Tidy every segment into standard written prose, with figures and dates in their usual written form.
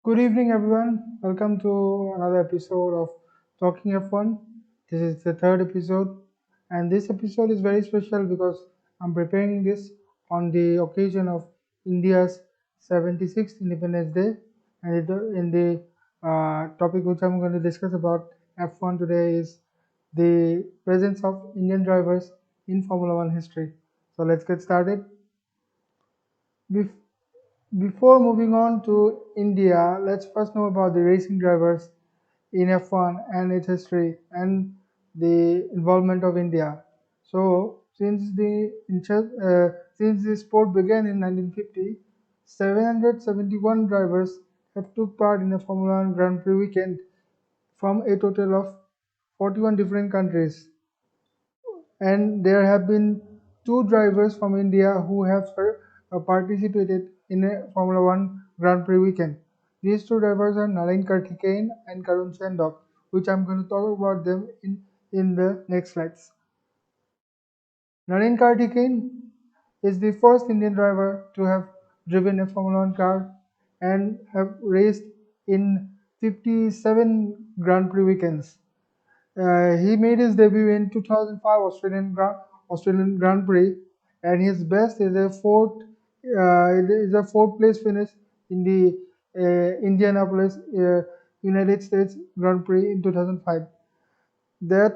Good evening, everyone. Welcome to another episode of Talking F1. This is the third episode, and this episode is very special because I'm preparing this on the occasion of India's 76th Independence Day. And in the topic which I'm going to discuss about F1 today is the presence of Indian drivers in Formula One history. So let's get started. Bef- Before moving on to India, let's first know about the racing drivers in F1 and its history and the involvement of India. So, since the sport began in 1950, 771 drivers have took part in a Formula One Grand Prix weekend from a total of 41 different countries, and there have been two drivers from India who have participated in a Formula One Grand Prix weekend. These two drivers are Narain Karthikeyan and Karun Chandhok, which I'm going to talk about them in the next slides. Narain Karthikeyan is the first Indian driver to have driven a Formula One car and have raced in 57 Grand Prix weekends. He made his debut in 2005 Australian Grand Prix, and his best is a fourth place finish in the Indianapolis, United States Grand Prix in 2005. That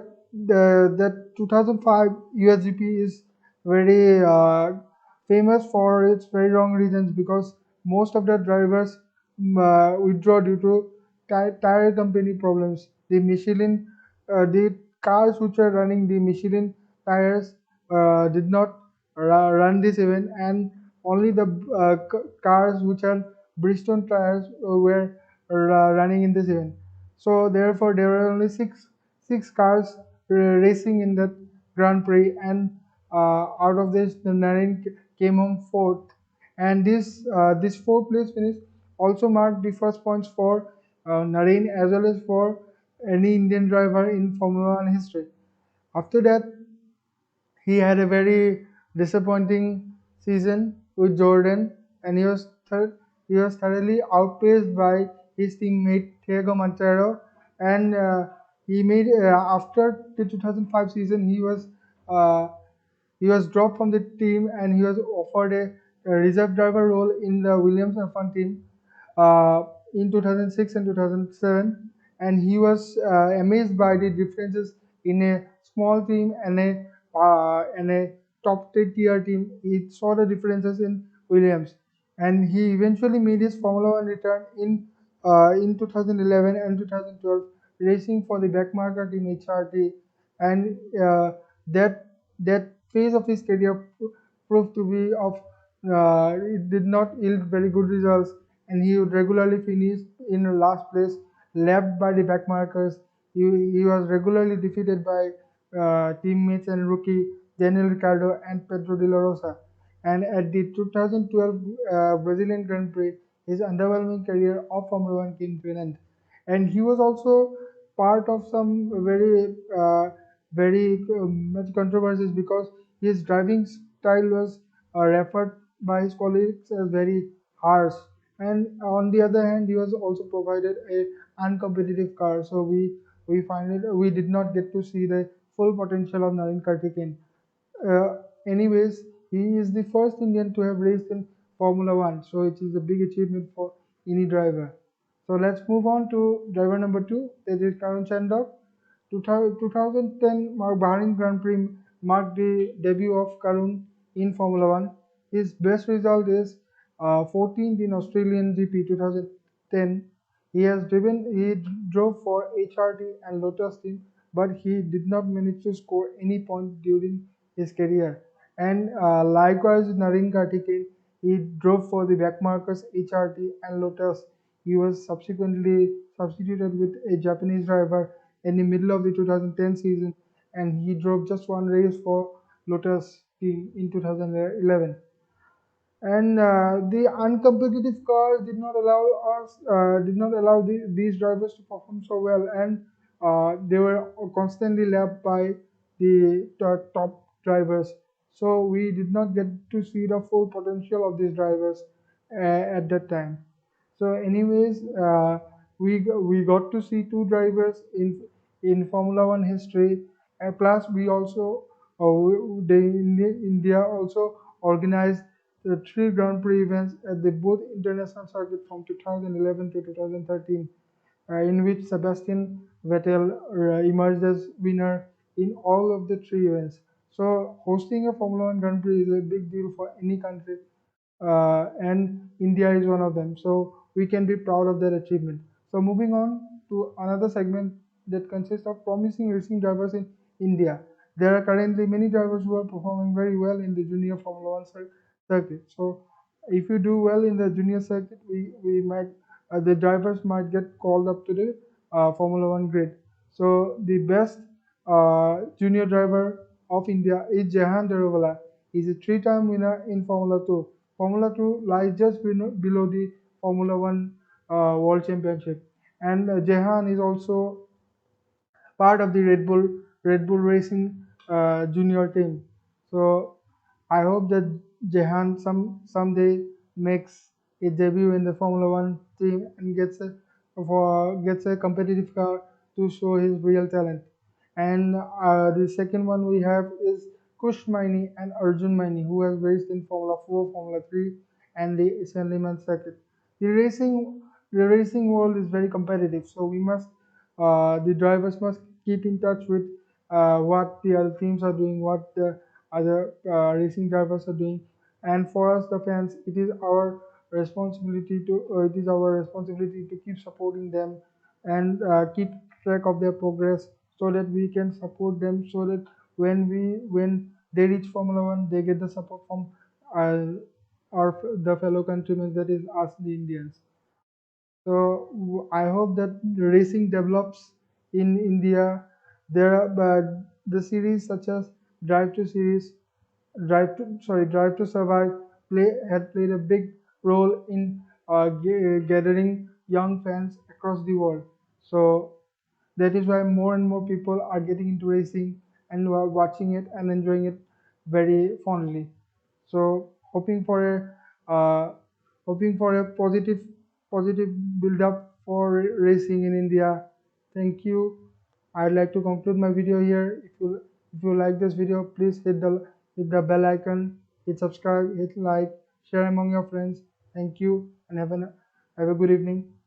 2005 USGP is very famous for its very wrong reasons because most of the drivers withdraw due to tire company problems. The cars which are running the Michelin tires did not run this event, and only the cars which are Bridgestone tires were running in this event. So therefore, there were only six cars racing in that Grand Prix, and out of this, the Narain came home fourth. And this fourth place finish also marked the first points for Narain as well as for any Indian driver in Formula One history. After that, he had a very disappointing season with Jordan, and he was thoroughly outpaced by his teammate Thiago Montero. And he made after the 2005 season, uh, he was dropped from the team and he was offered a reserve driver role in the Williams F1 team uh, in 2006 and 2007, and he was amazed by the differences in a small team and a top tier team. He saw the differences in Williams, and he eventually made his Formula One return in 2011 and 2012, racing for the backmarker team HRT, and that phase of his career proved to be of it did not yield very good results, and he would regularly finish in the last place, left by the backmarkers. He was regularly defeated by teammates and rookie Daniel Ricciardo and Pedro de la Rosa. And at the 2012 Brazilian Grand Prix, his underwhelming career of Formula One came to an end. And he was also part of some very much controversies because his driving style was referred by his colleagues as very harsh. And on the other hand, he was also provided a uncompetitive car. So we did not get to see the full potential of Narain Karthikeyan. Anyways, he is the first Indian to have raced in Formula One, so it is a big achievement for any driver. So let's move on to driver number two, that is Karun Chandhok. 2010 Bahrain Grand Prix marked the debut of Karun in Formula One. His best result is 14th in Australian GP 2010. He drove for HRT and Lotus team, but he did not manage to score any point during his career. And likewise, Narain Karthikeyan, he drove for the backmarkers HRT and Lotus. He was subsequently substituted with a Japanese driver in the middle of the 2010 season, and he drove just one race for Lotus team in 2011. And the uncompetitive cars did not allow these drivers to perform so well, and they were constantly lapped by the top drivers. So we did not get to see the full potential of these drivers at that time. So, anyways, we got to see two drivers in Formula One history. And plus, we also India also organized the three Grand Prix events at the both international circuit from 2011 to 2013, in which Sebastian Vettel emerged as winner in all of the three events. So, hosting a Formula One Grand Prix is a big deal for any country, and India is one of them. So we can be proud of that achievement. So moving on to another segment that consists of promising racing drivers in India. There are currently many drivers who are performing very well in the junior Formula One circuit. So if you do well in the junior circuit, we might the drivers might get called up to the Formula One grid. So the best junior driver of India is Jahan Daruvala. He's a three-time winner in Formula 2. Formula 2 lies just below the Formula 1 World Championship. And Jehan is also part of the Red Bull Racing junior team. So I hope that Jehan someday makes a debut in the Formula One team and gets a competitive car to show his real talent. And the second one we have is Kush Maini and Arjun Maini, who has raced in Formula 4, Formula 3, and the Assemblyman circuit. The racing the racing world is very competitive, so the drivers must keep in touch with what the other teams are doing, what the other racing drivers are doing, and for us, the fans, it is our responsibility to keep supporting them and keep track of their progress so that we can support them, so that when they reach Formula One, they get the support from uh, the fellow countrymen, that is us, the Indians. So I hope that the racing develops in India. There are the series such as Drive to Series, Drive to Survive had played a big role in gathering young fans across the world. So that is why more and more people are getting into racing and are watching it and enjoying it very fondly. So hoping for a positive build up for racing in India. Thank you. I'd like to conclude my video here. If you like this video, please hit the bell icon, hit subscribe, hit like, share among your friends. Thank you, and have a good evening.